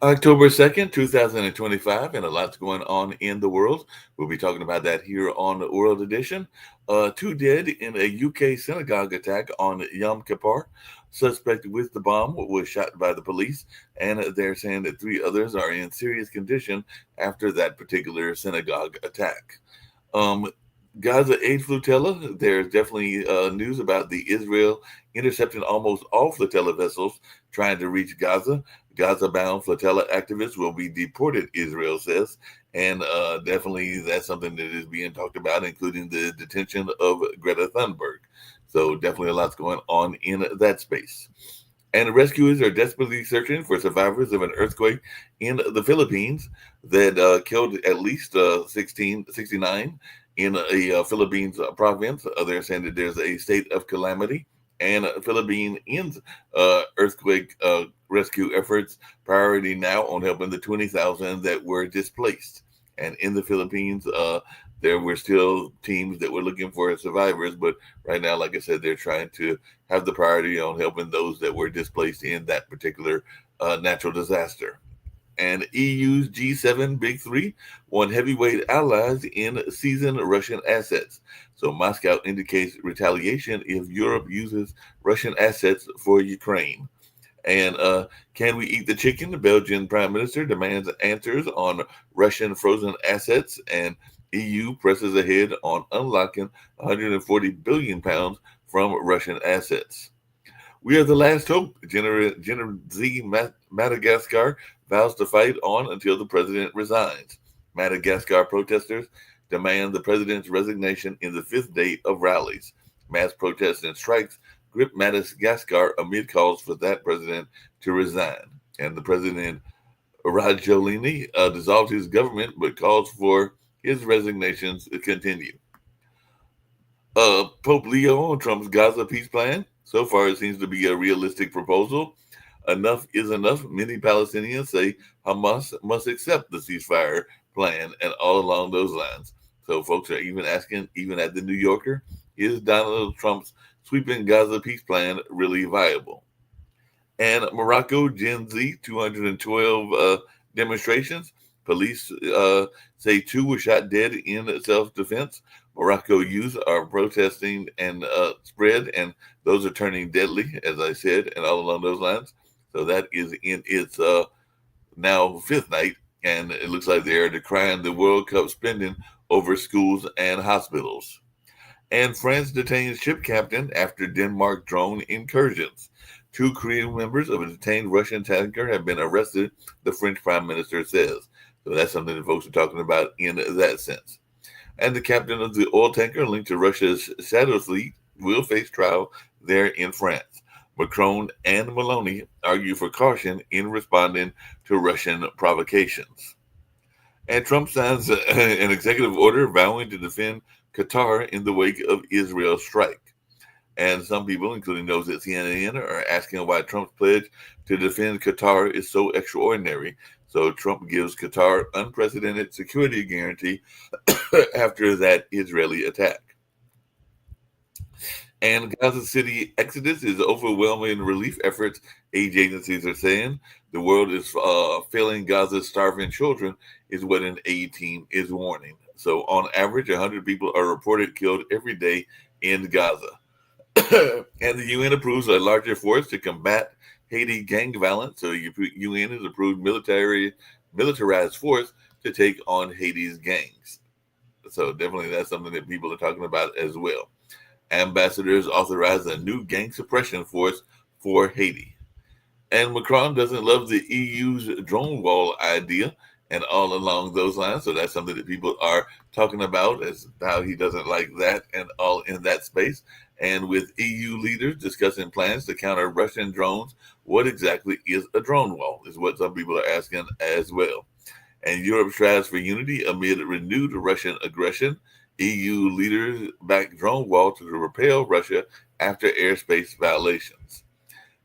October 2nd, 2025, and a lot's going on in the world. We'll be talking about that here on the World Edition. Two dead in a UK synagogue attack on Yom Kippur. Suspect with the bomb was shot by the police, and they're saying that three others are in serious condition after that particular synagogue attack. Um, Gaza aid flotilla. There's definitely news about the Israel intercepting almost all flotilla vessels trying to reach Gaza. Gaza-bound flotilla activists will be deported, Israel says, and definitely that's something that is being talked about, including the detention of Greta Thunberg. So definitely a lot's going on in that space. And rescuers are desperately searching for survivors of an earthquake in the Philippines that killed at least 69 in a Philippines province. They're saying that there's a state of calamity, and Philippines earthquake rescue efforts priority now on helping the 20,000 that were displaced. And in the Philippines, there were still teams that were looking for survivors, but right now, like I said, they're trying to have the priority on helping those that were displaced in that particular natural disaster. And EU's G7 Big Three want heavyweight allies in seizing Russian assets. So Moscow indicates retaliation if Europe uses Russian assets for Ukraine. And can we eat the chicken? The Belgian prime minister demands answers on Russian frozen assets, and EU presses ahead on unlocking 140 billion pounds from Russian assets. We are the last hope. General Z Madagascar vows to fight on until the president resigns. Madagascar protesters demand the president's resignation in the fifth day of rallies. Mass protests and strikes grip Madagascar amid calls for that president to resign. And the president, Rajolini, dissolved his government but calls for his resignations to continue. Pope Leo on Trump's Gaza peace plan. So far, it seems to be a realistic proposal. Enough is enough. Many Palestinians say Hamas must accept the ceasefire plan and all along those lines. So folks are even asking, even at the New Yorker, is Donald Trump's sweeping Gaza peace plan really viable? And Morocco Gen Z 212 demonstrations. Police say two were shot dead in self-defense. Morocco youth are protesting and spread, and those are turning deadly, as I said, and all along those lines. So that is in its now fifth night, and it looks like they are decrying the World Cup spending over schools and hospitals. And France detains ship captain after Denmark drone incursions. Two crew members of a detained Russian tanker have been arrested, the French prime minister says. So that's something that folks are talking about in that sense. And the captain of the oil tanker linked to Russia's shadow fleet will face trial there in France. Macron and Meloni argue for caution in responding to Russian provocations. And Trump signs an executive order vowing to defend Qatar in the wake of Israel's strike. And some people, including those at CNN, are asking why Trump's pledge to defend Qatar is so extraordinary. So Trump gives Qatar unprecedented security guarantee after that Israeli attack. And Gaza City exodus is overwhelming relief efforts, aid agencies are saying. The world is failing Gaza's starving children, is what an aid team is warning. So on average, 100 people are reported killed every day in Gaza. And the UN approves a larger force to combat Haiti gang violence. So UN has approved militarized force to take on Haiti's gangs. So definitely that's something that people are talking about as well. Ambassadors authorize a new gang suppression force for Haiti. And Macron doesn't love the EU's drone wall idea and all along those lines. So that's something that people are talking about as how he doesn't like that and all in that space. And with EU leaders discussing plans to counter Russian drones, what exactly is a drone wall is what some people are asking as well. And Europe strives for unity amid renewed Russian aggression. EU leaders back drone wall to repel Russia after airspace violations.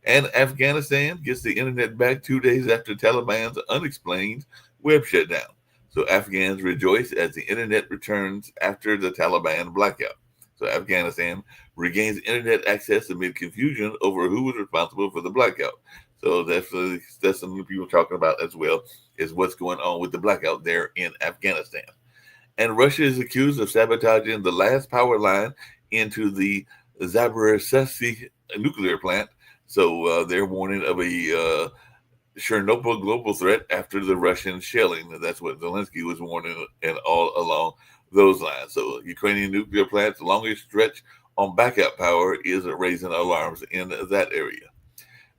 And Afghanistan gets the internet back 2 days after Taliban's unexplained web shutdown. So Afghans rejoice as the internet returns after the Taliban blackout. So Afghanistan regains internet access amid confusion over who was responsible for the blackout. So that's something people are talking about as well, is what's going on with the blackout there in Afghanistan. And Russia is accused of sabotaging the last power line into the Zaporizhzhia nuclear plant. So they're warning of a Chernobyl global threat after the Russian shelling. That's what Zelensky was warning, and all along those lines. So Ukrainian nuclear plant's longest stretch on backup power is raising alarms in that area.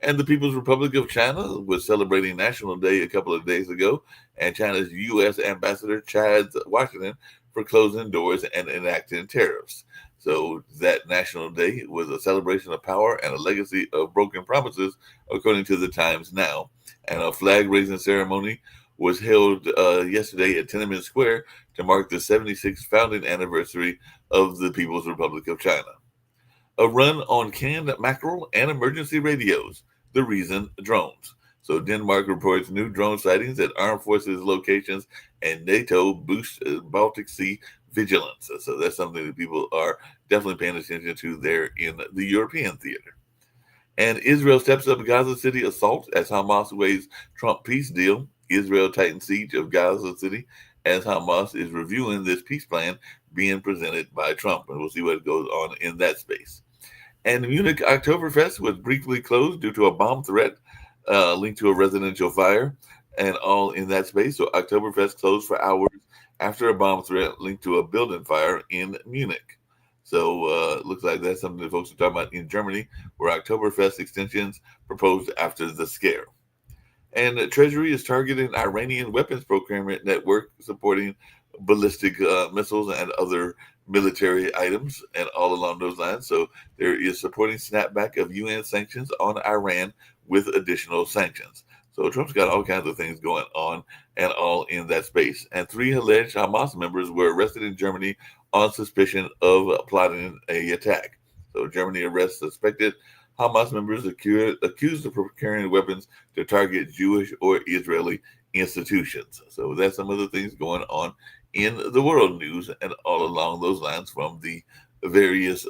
And the People's Republic of China was celebrating National Day a couple of days ago, and China's U.S. Ambassador chides Washington for closing doors and enacting tariffs. So that National Day was a celebration of power and a legacy of broken promises, according to the Times Now. And a flag-raising ceremony was held yesterday at Tiananmen Square to mark the 76th founding anniversary of the People's Republic of China. A run on canned mackerel and emergency radios. The reason, drones. So Denmark reports new drone sightings at armed forces locations, and NATO boosts Baltic Sea vigilance. So that's something that people are definitely paying attention to there in the European theater. And Israel steps up Gaza City assault as Hamas weighs Trump peace deal. Israel tightens siege of Gaza City as Hamas is reviewing this peace plan being presented by Trump. And we'll see what goes on in that space. And Munich Oktoberfest was briefly closed due to a bomb threat linked to a residential fire, and all in that space. So Oktoberfest closed for hours after a bomb threat linked to a building fire in Munich. So it looks like that's something that folks are talking about in Germany, where Oktoberfest extensions proposed after the scare. And the Treasury is targeting Iranian weapons procurement network supporting ballistic missiles and other military items, and all along those lines. So there is supporting snapback of UN sanctions on Iran with additional sanctions. So Trump's got all kinds of things going on, and all in that space. And 3 alleged Hamas members were arrested in Germany on suspicion of plotting a attack. So Germany arrests suspected Hamas members accused of procuring weapons to target Jewish or Israeli institutions. So that's some of the things going on in the world news, and all along those lines from the various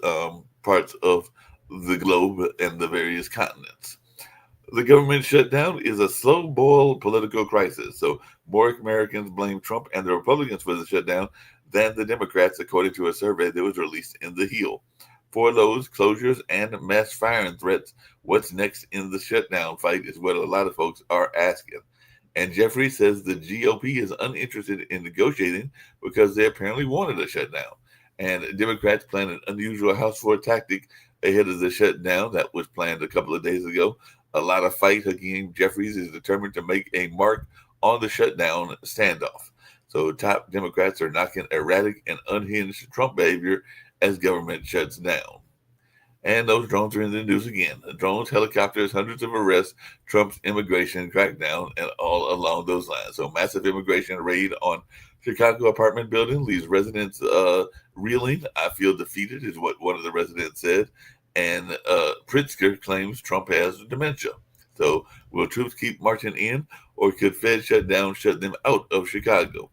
parts of the globe and the various continents. The government shutdown is a slow boil political crisis. So more Americans blame Trump and the Republicans for the shutdown than the Democrats, according to a survey that was released in The Hill. Furloughs, closures, and mass firing threats. What's next in the shutdown fight is what a lot of folks are asking. And Jeffrey says the GOP is uninterested in negotiating because they apparently wanted a shutdown. And Democrats plan an unusual House floor tactic ahead of the shutdown that was planned a couple of days ago. A lot of fight. Hakeem Jeffries is determined to make a mark on the shutdown standoff. So top Democrats are knocking erratic and unhinged Trump behavior as government shuts down. And those drones are in the news again. Drones, helicopters, hundreds of arrests, Trump's immigration crackdown, and all along those lines. So massive immigration raid on Chicago apartment building leaves residents reeling. I feel defeated is what one of the residents said. And Pritzker claims Trump has dementia. So will troops keep marching in, or could Fed shutdown shut them out of Chicago?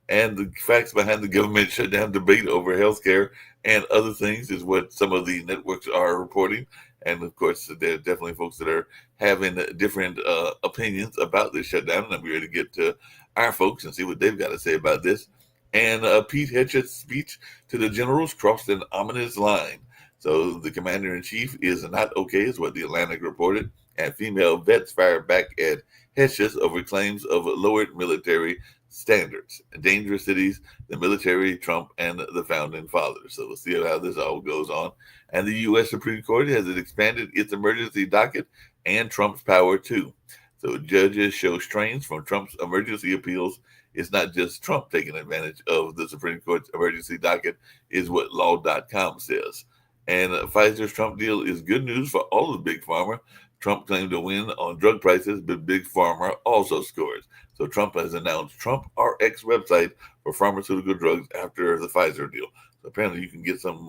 And the facts behind the government shutdown debate over healthcare and other things is what some of the networks are reporting. And of course, there are definitely folks that are having different opinions about this shutdown. And I'm ready to get to our folks and see what they've got to say about this. And Pete Hegseth's speech to the generals crossed an ominous line. So the commander-in-chief is not okay, is what the Atlantic reported. And female vets fired back at Hegseth over claims of lowered military standards. Dangerous cities, the military, Trump, and the founding fathers. So we'll see how this all goes on. And the U.S. Supreme Court has expanded its emergency docket and Trump's power too. So judges show strains from Trump's emergency appeals. It's not just Trump taking advantage of the Supreme Court's emergency docket, is what law.com says. And Pfizer's Trump deal is good news for all of Big Pharma. Trump claimed to win on drug prices, but Big Pharma also scores. So Trump has announced Trump RX website for pharmaceutical drugs after the Pfizer deal. So apparently you can get some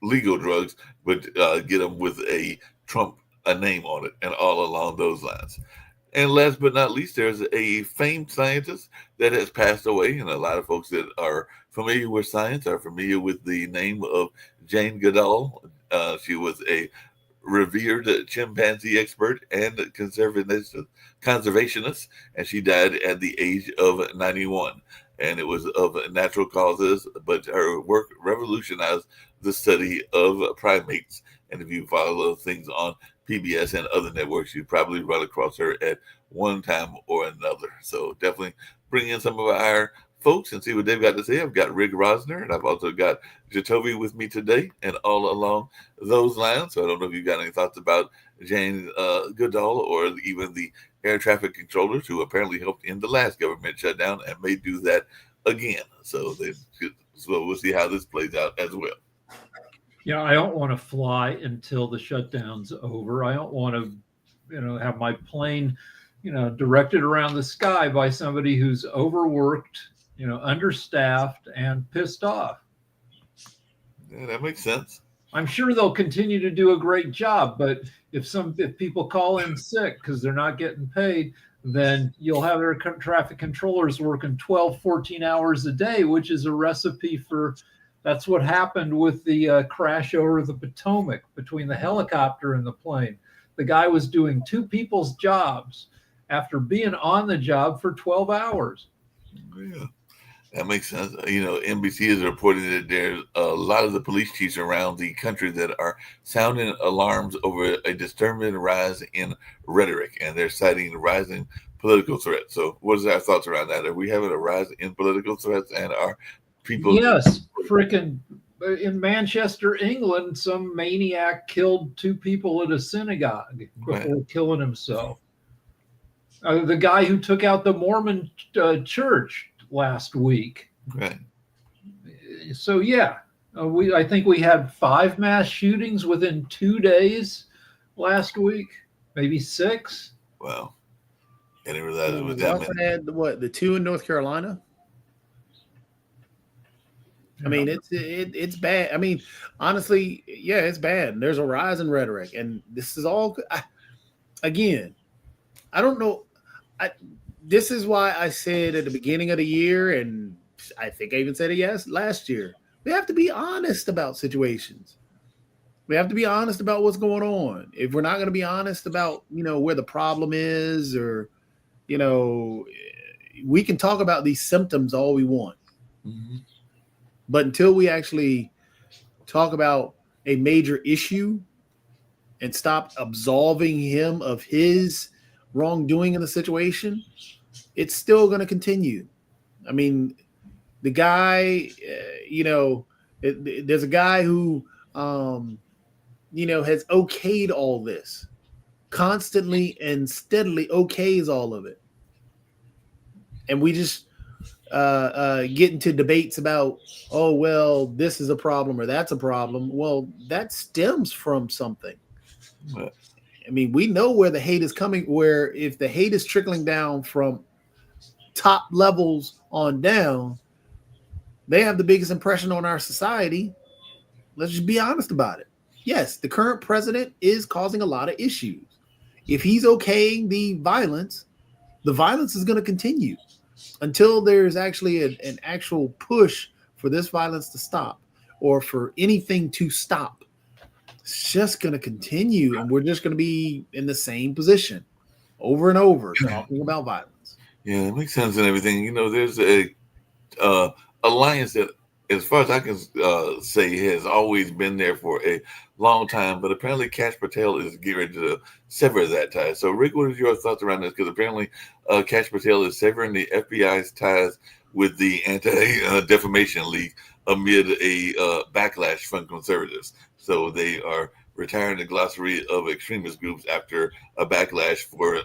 legal drugs, but get them with a Trump a name on it, and all along those lines. And last but not least, there's a famed scientist that has passed away, and a lot of folks that are familiar with science are familiar with the name of Jane Goodall. She was a revered chimpanzee expert and conservationist, and she died at the age of 91. And it was of natural causes, but her work revolutionized the study of primates. And if you follow things on PBS and other networks, you probably run across her at one time or another. So definitely bring in some of our folks and see what they've got to say. I've got Rick Rosner, and I've also got Jatovi with me today, and all along those lines. So I don't know if you've got any thoughts about Jane Goodall or even the air traffic controllers who apparently helped in the last government shutdown and may do that again. So we'll see how this plays out as well. Yeah, I don't want to fly until the shutdown's over. I don't want to, have my plane, directed around the sky by somebody who's overworked, understaffed and pissed off. Yeah, that makes sense. I'm sure they'll continue to do a great job, but if people call in sick because they're not getting paid, then you'll have their traffic controllers working 12, 14 hours a day, which is a recipe for. That's what happened with the crash over the Potomac between the helicopter and the plane. The guy was doing two people's jobs after being on the job for 12 hours. Yeah, that makes sense. NBC is reporting that there's a lot of the police chiefs around the country that are sounding alarms over a disturbing rise in rhetoric, and they're citing rising political threats. So what is our thoughts around that? Are we having a rise in political threats, and are people? Yes, freaking in Manchester, England, some maniac killed two people at a synagogue before killing himself. The guy who took out the Mormon church last week. Right. So yeah, I think we had 5 mass shootings within 2 days last week, maybe 6. Wow. I didn't realize it was that many. Had the 2 in North Carolina? I mean, it's bad. I mean, honestly, yeah, it's bad. There's a rise in rhetoric, and this is all. Again, I don't know. This is why I said at the beginning of the year, and I think I even said it last year. We have to be honest about situations. We have to be honest about what's going on. If we're not going to be honest about where the problem is, or we can talk about these symptoms all we want. Mm-hmm. But until we actually talk about a major issue and stop absolving him of his wrongdoing in the situation, it's still going to continue. I mean, the guy, there's a guy who, has okayed all this, constantly and steadily okays all of it. And we just get into debates about, oh, well, this is a problem or that's a problem. Well, that stems from something. Right. I mean, we know where the hate is coming, where if the hate is trickling down from top levels on down, they have the biggest impression on our society. Let's just be honest about it. Yes, the current president is causing a lot of issues. If he's okaying the violence is going to continue until there's actually an actual push for this violence to stop or for anything to stop. It's just going to continue, and we're just going to be in the same position over and over talking about violence. Yeah, it makes sense and everything. There's a alliance that, as far as I can say, has always been there for a long time, but apparently Kash Patel is getting ready to sever that tie. So, Rick, what are your thoughts around this? Because apparently Kash Patel is severing the FBI's ties with the Anti-Defamation League amid a backlash from conservatives. So they are retiring the glossary of extremist groups after a backlash for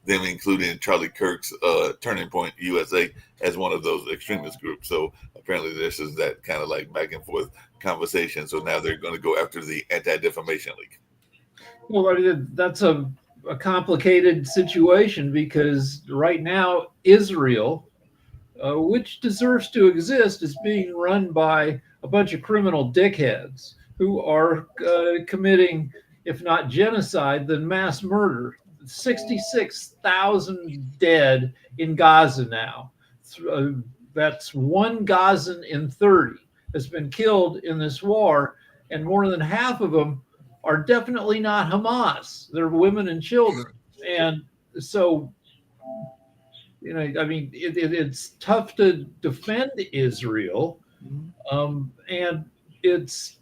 them including Charlie Kirk's Turning Point USA as one of those extremist groups. So apparently this is that kind of like back and forth conversation. So now they're going to go after the Anti-Defamation League. Well, that's a complicated situation because right now Israel, which deserves to exist, is being run by a bunch of criminal dickheads who are committing, if not genocide, then mass murder. 66,000 dead in Gaza now. That's one Gazan in 30 has been killed in this war, and more than half of them are definitely not Hamas. They're women and children. And so, I mean, it's tough to defend Israel, and it's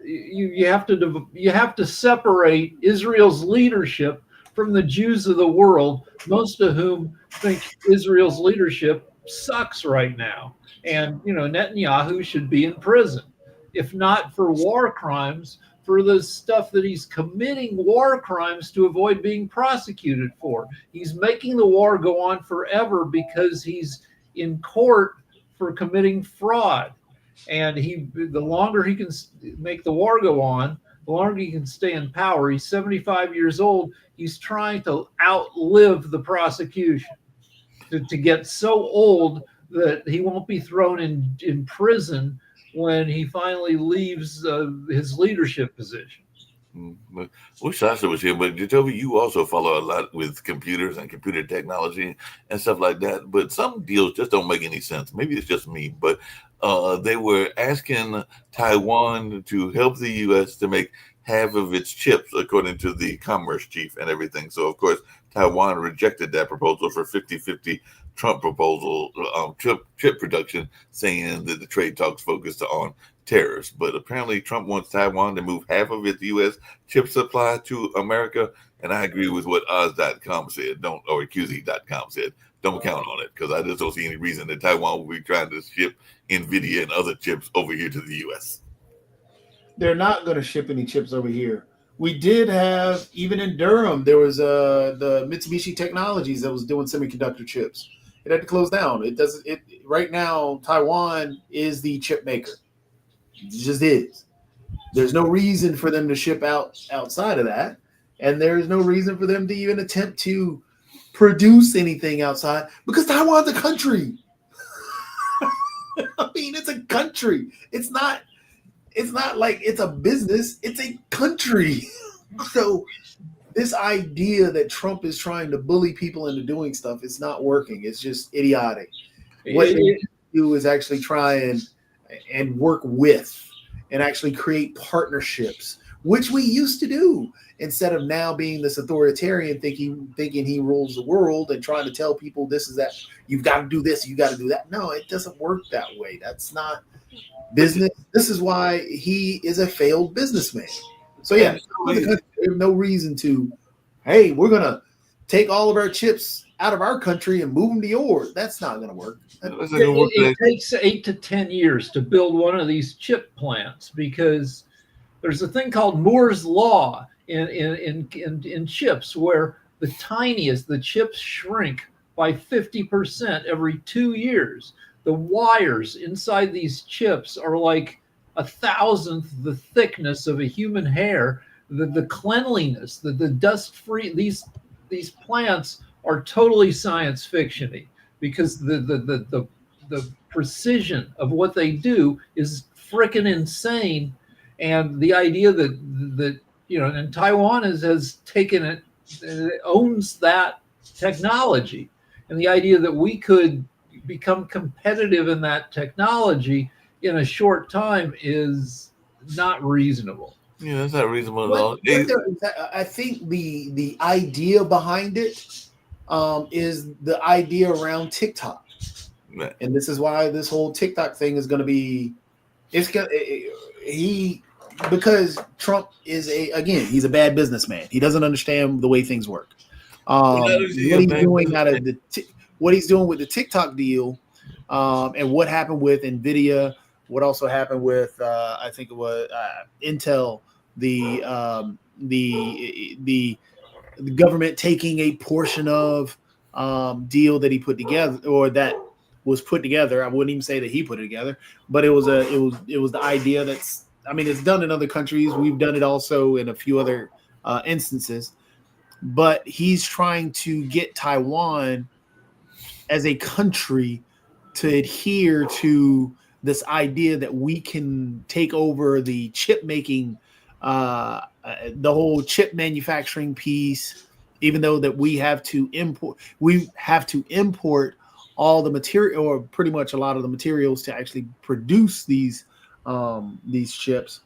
you have to separate Israel's leadership from the Jews of the world, most of whom think Israel's leadership sucks right now. And Netanyahu should be in prison, if not for war crimes, for the stuff that he's committing war crimes to avoid being prosecuted for. He's making the war go on forever because he's in court for committing fraud. And the longer he can make the war go on, the longer he can stay in power. He's 75 years old. He's trying to outlive the prosecution to get so old that he won't be thrown in prison when he finally leaves his leadership position. Wish Sasha was here, but Jacoby, you also follow a lot with computers and computer technology and stuff like that. But some deals just don't make any sense. Maybe it's just me, but they were asking Taiwan to help the U.S. to make half of its chips, according to the commerce chief and everything. So, of course, Taiwan rejected that proposal for 50-50 Trump proposal, chip production, saying that the trade talks focused on tariffs. But apparently Trump wants Taiwan to move half of its U.S. chip supply to America. And I agree with what Oz.com said, or QZ.com said. Don't count on it, because I just don't see any reason that Taiwan will be trying to ship NVIDIA and other chips over here to the U.S. They're not going to ship any chips over here. We did have, even in Durham, there was the Mitsubishi Technologies that was doing semiconductor chips. It had to close down. Right now, Taiwan is the chip maker. It just is. There's no reason for them to ship outside of that. And there's no reason for them to even attempt to produce anything outside, because Taiwan's a country. I mean, it's a country. It's not like it's a business. It's a country. So this idea that Trump is trying to bully people into doing stuff is not working. It's just idiotic. What they do is actually try and work with and actually create partnerships, which we used to do, instead of now being this authoritarian thinking he rules the world and trying to tell people this is that, you've got to do this, you got to do that. No, it doesn't work that way. That's not business. This is why he is a failed businessman. So yeah, there's no reason to, hey, we're going to take all of our chips out of our country and move them to yours. That's not going to work. It takes 8 to 10 years to build one of these chip plants, because there's a thing called Moore's Law in chips, where the chips shrink by 50% every 2 years. The wires inside these chips are like 1,000th the thickness of a human hair. The cleanliness, the dust-free, these plants are totally science fiction-y, because the precision of what they do is freaking insane. And the idea that and Taiwan has taken it, owns that technology, and the idea that we could become competitive in that technology in a short time is not reasonable. Yeah, that's not reasonable at all. I think the idea behind it is the idea around TikTok, and this is why this whole TikTok thing is going to be. Because Trump is he's a bad businessman. He doesn't understand the way things work. What he's doing with the TikTok deal, and what happened with NVIDIA, what also happened with I think it was Intel, the the government taking a portion of deal that he put together or that was put together. I wouldn't even say that he put it together, but it was the idea that's, I mean, it's done in other countries. We've done it also in a few other instances, but he's trying to get Taiwan as a country to adhere to this idea that we can take over the chip making, the whole chip manufacturing piece, even though that we have to import all the material or pretty much a lot of the materials to actually produce these chips.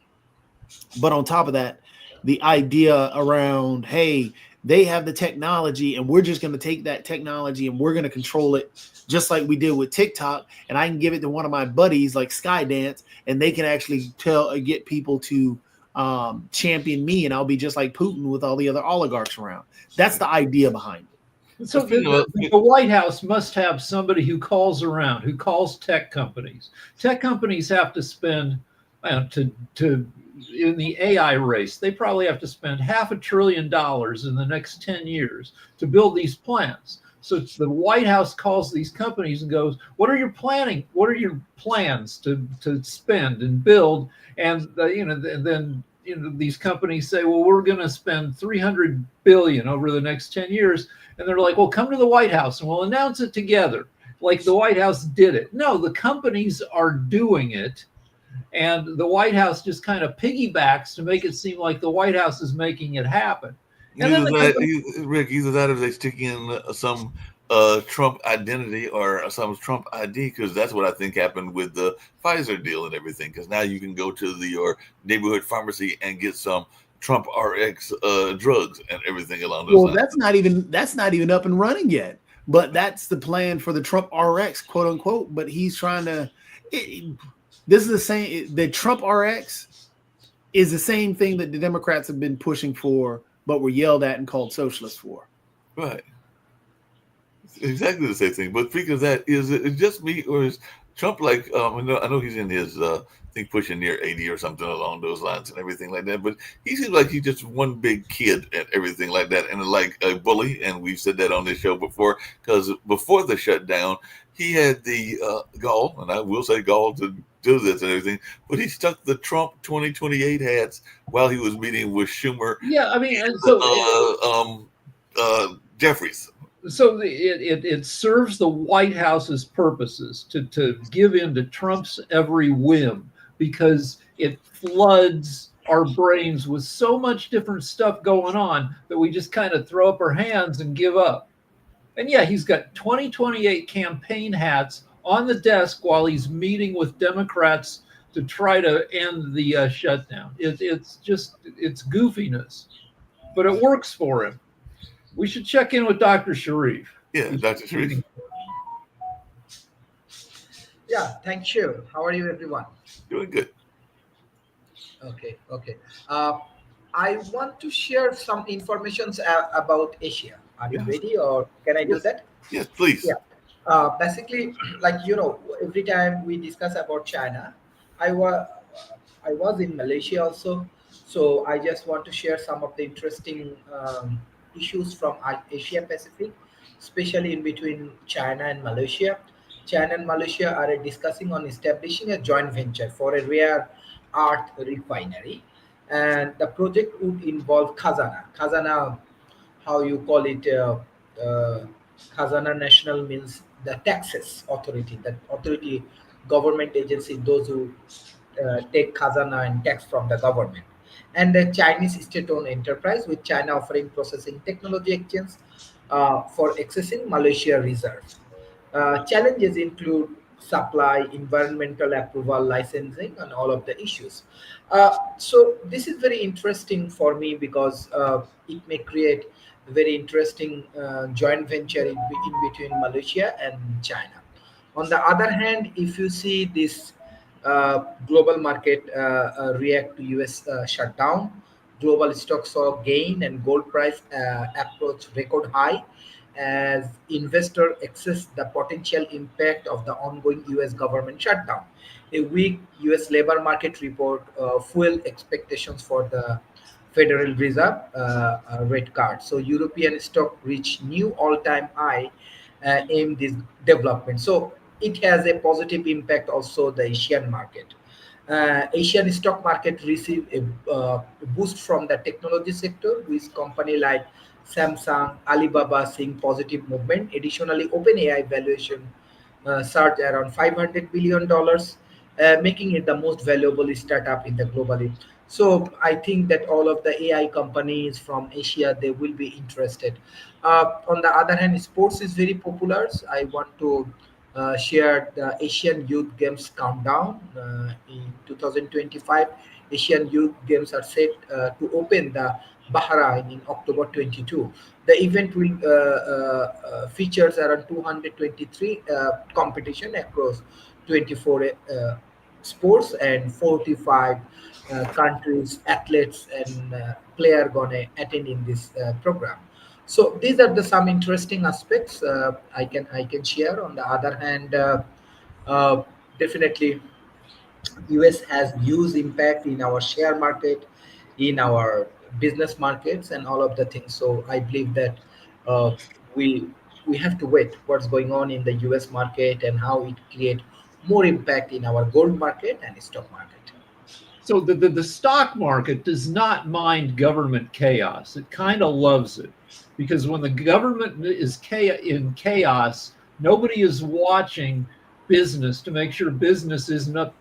But on top of that, the idea around, hey, they have the technology and we're just going to take that technology and we're going to control it just like we did with TikTok. And I can give it to one of my buddies like Skydance and they can actually get people to champion me and I'll be just like Putin with all the other oligarchs around. That's the idea behind it. So the White House must have somebody who calls around, who calls tech companies. Tech companies have to spend to in the AI race. They probably have to spend $500 billion in the next 10 years to build these plants. So the White House calls these companies and goes, "What are your planning? What are your plans to spend and build?" And then these companies say, "Well, we're going to spend 300 billion over the next 10 years." And they're like, "Well, come to the White House and we'll announce it together." Like the White House did it. No, the companies are doing it. And the White House just kind of piggybacks to make it seem like the White House is making it happen. And then Rick, either that or they stick in some Trump identity or some Trump ID, because that's what I think happened with the Pfizer deal and everything. Because now you can go to your neighborhood pharmacy and get some Trump RX drugs and everything along those lines. That's not even up and running yet. But that's the plan for the Trump RX, quote unquote. But he's trying to. This is the same. The Trump RX is the same thing that the Democrats have been pushing for, but were yelled at and called socialists for. Right. It's exactly the same thing. But speaking of that, is it just me or is Trump like? I know he's in his I think pushing near 80 or something along those lines and everything like that. But he seems like he's just one big kid and everything like that, and like a bully. And we've said that on this show before, because before the shutdown, he had the gall, and I will say gall to do this and everything, but he stuck the Trump 2028 hats while he was meeting with Schumer. Yeah, I mean, Jeffries. So it serves the White House's purposes to give in to Trump's every whim, because it floods our brains with so much different stuff going on that we just kind of throw up our hands and give up. And yeah, he's got 2028 campaign hats on the desk while he's meeting with Democrats to try to end the shutdown. It's goofiness, but it works for him. We should check in with Dr. Sharif. Yeah, Dr. Sharif. Yeah, thank you. How are you, everyone? Doing good. Okay. I want to share some information about Asia. Are you ready, or can I do that? Yes, please. Yeah. Basically, every time we discuss about China, I was in Malaysia also, so I just want to share some of the interesting issues from Asia Pacific, especially in between China and Malaysia. China and Malaysia are discussing on establishing a joint venture for a rare earth refinery, and the project would involve Khazana. Khazana, how you call it? Khazana National means the taxes authority, that authority, government agency, those who take khazana and tax from the government, and the Chinese state-owned enterprise, with China offering processing technology exchange for accessing Malaysia reserves. Challenges include supply, environmental approval, licensing, and all of the issues. So this is very interesting for me because it may create a very interesting joint venture in between Malaysia and China. On the other hand, if you see this global market react to US shutdown, global stocks saw gain and gold price approach record high, as investors assess the potential impact of the ongoing US government shutdown. A weak US labor market report fuel expectations for the Federal Reserve rate card. So European stock reached new all-time high in this development. So it has a positive impact also the Asian market. Asian stock market received a boost from the technology sector, with company like Samsung, Alibaba seeing positive movement. Additionally, OpenAI valuation surged around $500 billion, making it the most valuable startup in the globally. So I think that all of the AI companies from Asia, they will be interested. On the other hand, sports is very popular. So I want to share the Asian Youth Games countdown in 2025. Asian Youth Games are set to open the Bahrain in October 22. The event will features around 223 competition across 24 sports and 45 countries, athletes and player gonna attend in this program. So these are the some interesting aspects I can share. On the other hand, uh, definitely US has huge impact in our share market, in our business markets, and all of the things. So I believe that uh, we we have to wait what's going on in the US market and how it create more impact in our gold market and stock market. So the stock market does not mind government chaos. It kind of loves it because when the government is in chaos, nobody is watching business to make sure business isn't up.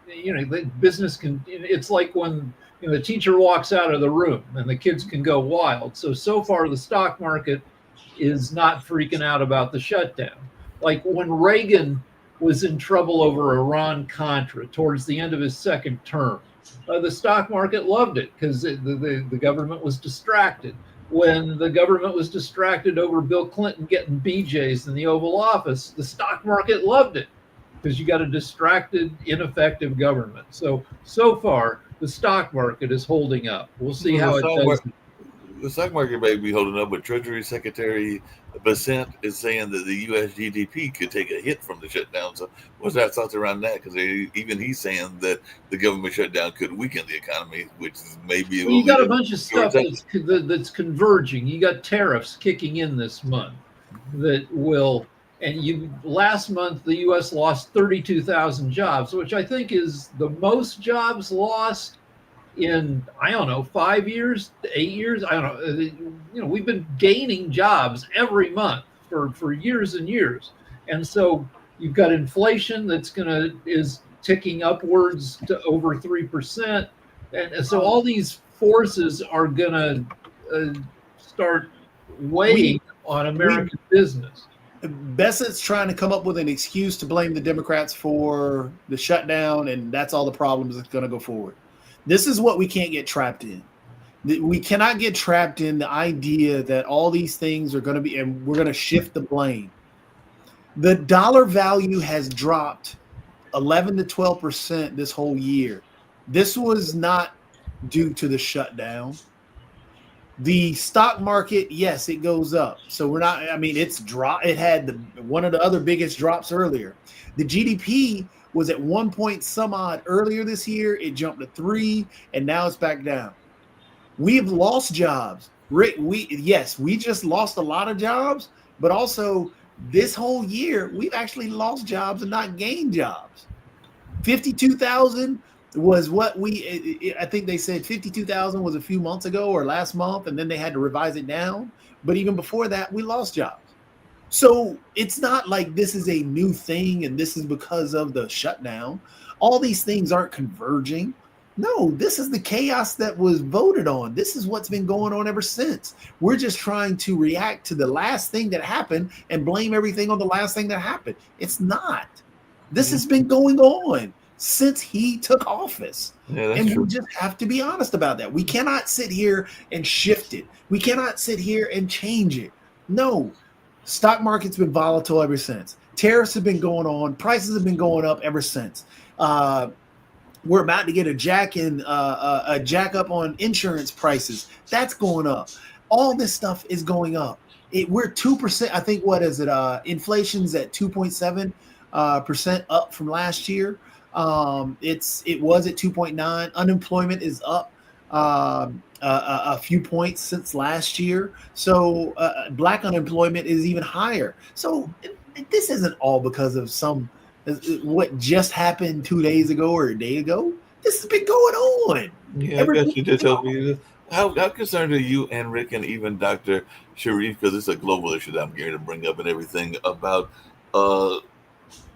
Business can. It's like when the teacher walks out of the room and the kids can go wild. So far the stock market is not freaking out about the shutdown. Like when Reagan was in trouble over Iran Contra towards the end of his second term, the stock market loved it because the government was distracted. When the government was distracted over Bill Clinton getting BJs in the Oval Office, the stock market loved it because you got a distracted, ineffective government. So far, the stock market is holding up. We'll see Well, how it does. the stock market may be holding up, but Treasury Secretary Bessent is saying that the U.S. GDP could take a hit from the shutdown. So, what's our thoughts around that? Because even he's saying that the government shutdown could weaken the economy, which is maybe Well, will you got lead a us bunch of towards stuff that. that's converging. You got tariffs kicking in this month that will, and you last month the U.S. lost 32,000 jobs, which I think is the most jobs lost in I don't know 5 years, 8 years. I don't know. We've been gaining jobs every month for years and years, and so you've got inflation is ticking upwards to over 3%, and so all these forces are gonna start weighing We on we American business. Bessett's trying to come up with an excuse to blame the Democrats for the shutdown, and that's all the problems that's going to go forward. This is what we can't get trapped in. We cannot get trapped in the idea that all these things are going to be, and we're going to shift the blame. The dollar value has dropped 11 to 12% this whole year. This was not due to the shutdown. The stock market, yes, it goes up. So we're not, I mean, it's drop. It had one of the other biggest drops earlier. The GDP was at 1 point some odd earlier this year. It jumped to 3, and now it's back down. We've lost jobs. Rick, we just lost a lot of jobs, but also this whole year, we've actually lost jobs and not gained jobs. 52,000 was what I think they said 52,000 was a few months ago or last month, and then they had to revise it down. But even before that, we lost jobs. So it's not like this is a new thing and this is because of the shutdown. All these things aren't converging. No, this is the chaos that was voted on. This is what's been going on ever since. We're just trying to react to the last thing that happened and blame everything on the last thing that happened. It's not. This has been going on since he took office. Yeah, that's And true. we just have to be honest about that. We cannot sit here and shift it. We cannot sit here and change it. No, stock market's been volatile ever since. Tariffs have been going on. Prices have been going up ever since. We're about to get a jack up on insurance prices. That's going up. All this stuff is going up. we're 2%. I think what is it? Inflation's at 2.7% up from last year. It was at 2.9. Unemployment is up a few points since last year. So black unemployment is even higher. So this isn't all because of what just happened 2 days ago or a day ago. This has been going on. Yeah, I got you to tell me this. How concerned are you and Rick and even Dr. Sharif, because it's a global issue that I'm going to bring up and everything about uh,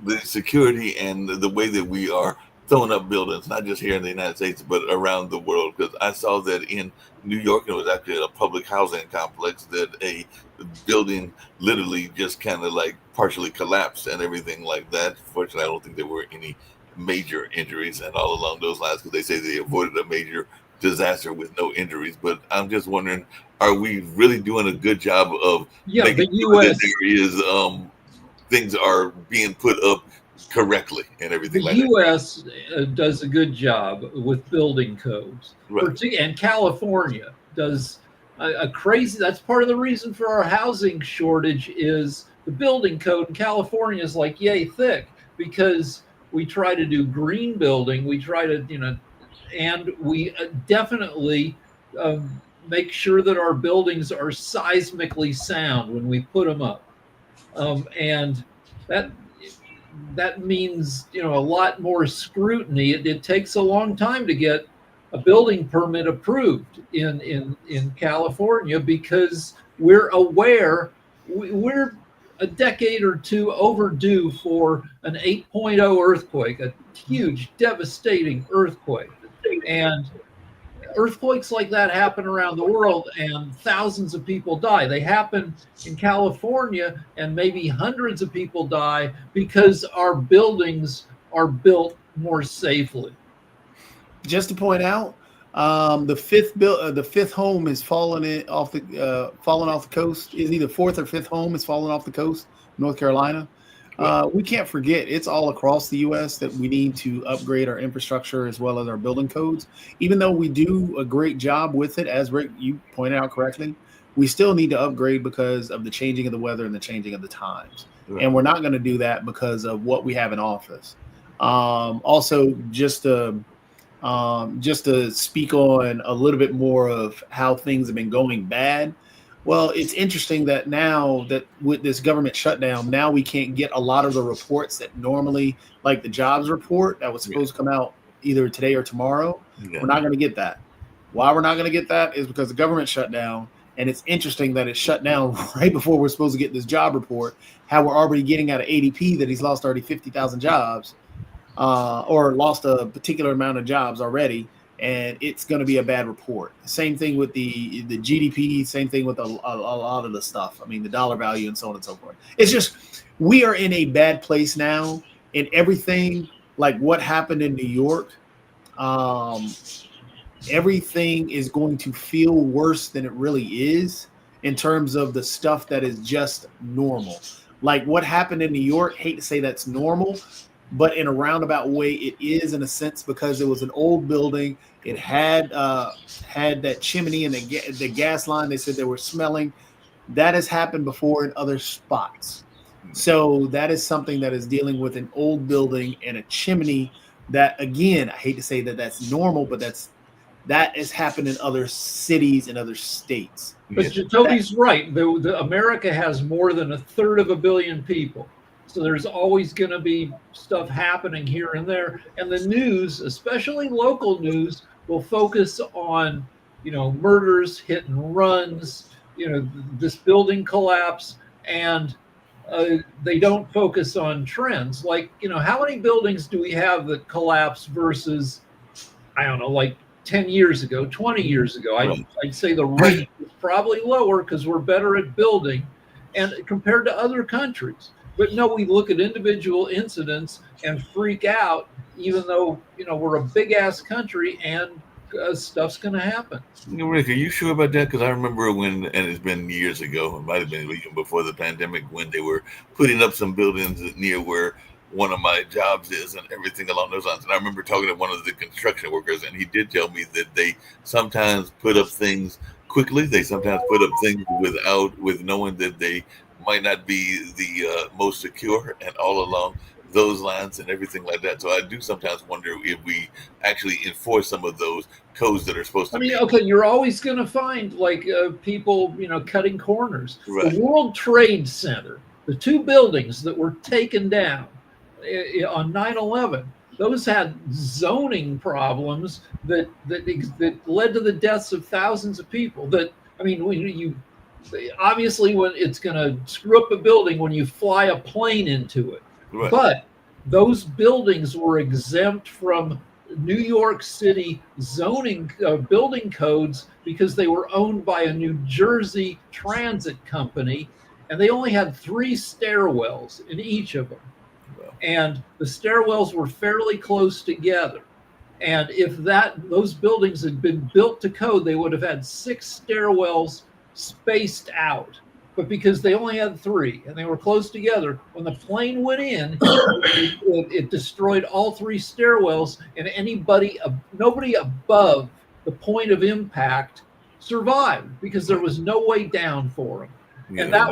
the security and the way that we are throwing up buildings, not just here in the United States, but around the world. Because I saw that in New York, it was actually a public housing complex that a building literally just kind of like partially collapsed and everything like that. Fortunately, I don't think there were any major injuries and all along those lines because they say they avoided a major disaster with no injuries. But I'm just wondering, are we really doing a good job of making the sure that U.S. there is things are being put up correctly and everything The like that? U.S. Does a good job with building codes, Right. and California does a crazy. That's part of the reason for our housing shortage is the building code in California is like yay thick because we try to do green building. We try to and we definitely make sure that our buildings are seismically sound when we put them up, and that that means a lot more scrutiny. It takes a long time to get a building permit approved in California because we're aware we're a decade or two overdue for an 8.0 earthquake, a huge devastating earthquake. And earthquakes like that happen around the world and thousands of people die. They happen in California and maybe hundreds of people die because our buildings are built more safely. Just to point out, the fifth home is falling off the coast. Is either fourth or fifth home is falling off the coast, North Carolina. We can't forget it's all across the U.S. that we need to upgrade our infrastructure as well as our building codes. Even though we do a great job with it, as Rick you pointed out correctly, we still need to upgrade because of the changing of the weather and the changing of the times. Right. And we're not going to do that because of what we have in office. Also, just to speak on a little bit more of how things have been going bad. Well, it's interesting that now that with this government shutdown, now we can't get a lot of the reports that normally, like the jobs report that was supposed to come out either today or tomorrow. Yeah. We're not going to get that. Why we're not going to get that is because the government shut down. And it's interesting that it shut down right before we're supposed to get this job report, how we're already getting out of ADP that he's lost already 50,000 jobs. Or lost a particular amount of jobs already, and it's going to be a bad report. Same thing with the GDP, same thing with a lot of the stuff. I mean, the dollar value and so on and so forth. It's just we are in a bad place now, and everything like what happened in New York, everything is going to feel worse than it really is in terms of the stuff that is just normal. Like what happened in New York, hate to say that's normal, but in a roundabout way, it is in a sense because it was an old building. It had that chimney and the gas line. They said they were smelling. That has happened before in other spots. So that is something that is dealing with an old building and a chimney. That again, I hate to say that that's normal, but that has happened in other cities and other states. But Toby's right. America has more than a third of a billion people. So there's always going to be stuff happening here and there. And the news, especially local news, will focus on, murders, hit and runs, this building collapse. And they don't focus on trends. Like, how many buildings do we have that collapse versus, I don't know, like 10 years ago, 20 years ago? I'd say the rate is probably lower because we're better at building and compared to other countries. But no, we look at individual incidents and freak out, even though, we're a big ass country and stuff's going to happen. Rick, are you sure about that? Because I remember when, and it's been years ago, it might have been even before the pandemic, when they were putting up some buildings near where one of my jobs is and everything along those lines. And I remember talking to one of the construction workers, and he did tell me that they sometimes put up things quickly. They sometimes put up things with knowing that they might not be the most secure, and all along those lines and everything like that. So I do sometimes wonder if we actually enforce some of those codes that are supposed I to mean, be okay, you're always going to find like people, cutting corners. The right. World Trade Center, the two buildings that were taken down on 9/11, those had zoning problems that led to the deaths of thousands of people. That I mean, when you obviously when it's going to screw up a building when you fly a plane into it, Right. but those buildings were exempt from New York City zoning building codes because they were owned by a New Jersey transit company, and they only had 3 stairwells in each of them, Well, and the stairwells were fairly close together. And if those buildings had been built to code, they would have had 6 stairwells spaced out. But because they only had 3 and they were close together, when the plane went in, it destroyed all 3 stairwells, and nobody above the point of impact survived because there was no way down for them. And yeah,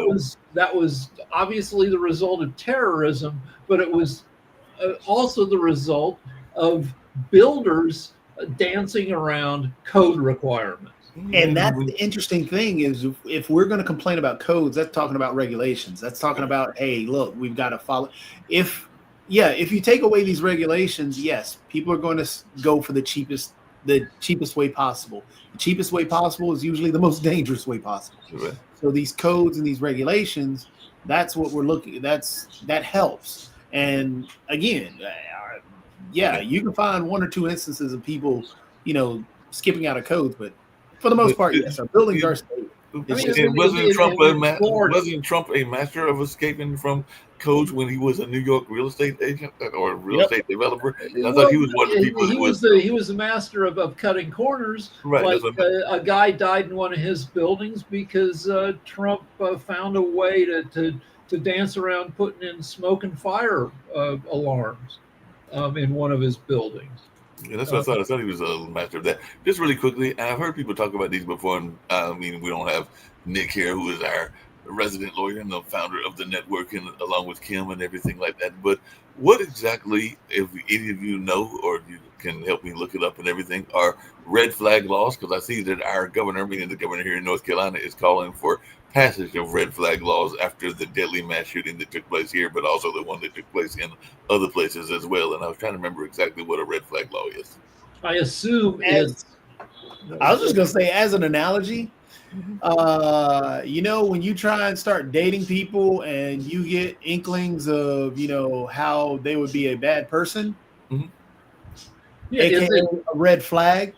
that was obviously the result of terrorism, but it was also the result of builders dancing around code requirements. And that's the interesting thing is if we're going to complain about codes, that's talking about regulations. That's talking about, hey, look, we've got to follow. If you take away these regulations, yes, people are going to go for the cheapest way possible. The cheapest way possible is usually the most dangerous way possible. Right. So these codes and these regulations, that's what we're looking. That helps. And again, you can find 1 or 2 instances of people, skipping out of codes, but for the most part, yes, our buildings are safe. Wasn't Florida, Trump a master of escaping from codes when he was a New York real estate agent or real estate developer? And I thought he was one of the people he was the master of cutting corners. right. Like a guy died in one of his buildings because Trump found a way to dance around putting in smoke and fire alarms in one of his buildings. Yeah, that's what I thought. I thought he was a master of that. Just really quickly, I've heard people talk about these before, and I mean, we don't have Nick here, who is our resident lawyer and the founder of the network, and along with Kim and everything like that. But what exactly, if any of you know, or you can help me look it up and everything, are red flag laws? Because I see that our governor, meaning the governor here in North Carolina, is calling for passage of red flag laws after the deadly mass shooting that took place here, but also the one that took place in other places as well. And I was trying to remember exactly what a red flag law is. I assume I was just gonna say, as an analogy, when you try and start dating people and you get inklings of how they would be a bad person, aka a red flag.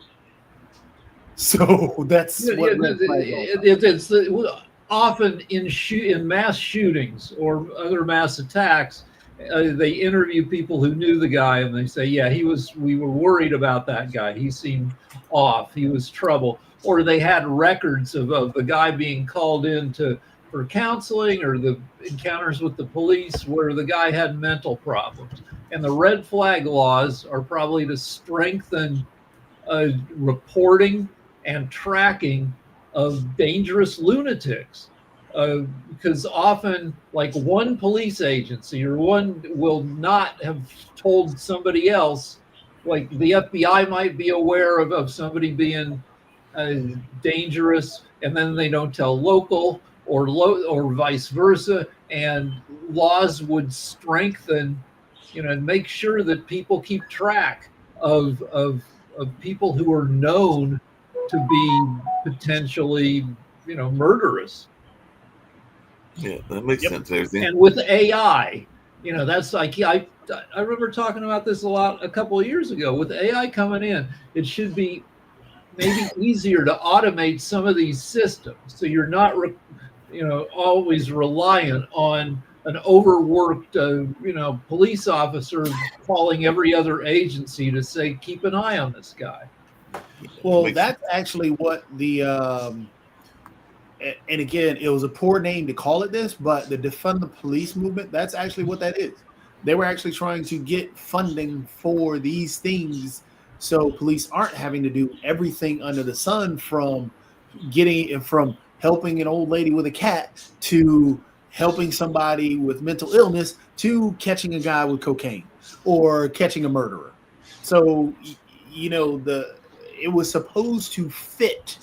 So that's what red flag often in mass shootings or other mass attacks, they interview people who knew the guy, and they say, "Yeah, we were worried about that guy. He seemed off. He was trouble." Or they had records of the guy being called in for counseling or the encounters with the police where the guy had mental problems. And the red flag laws are probably to strengthen reporting and tracking of dangerous lunatics, because often, like, one police agency or one will not have told somebody else. Like the FBI might be aware of somebody being dangerous, and then they don't tell local or vice versa. And laws would strengthen, and make sure that people keep track of people who are known to be potentially, murderous. Yeah, that makes sense. Everything. And with AI, that's like I remember talking about this a couple of years ago. With AI coming in, it should be maybe easier to automate some of these systems, so you're not always reliant on an overworked police officer calling every other agency to say, keep an eye on this guy. Well, that's actually what the and again, it was a poor name to call it this, but the defund the police movement, that's actually what that is. They were actually trying to get funding for these things, so police aren't having to do everything under the sun, from getting from helping an old lady with a cat to helping somebody with mental illness to catching a guy with cocaine or catching a murderer. So it was supposed to fit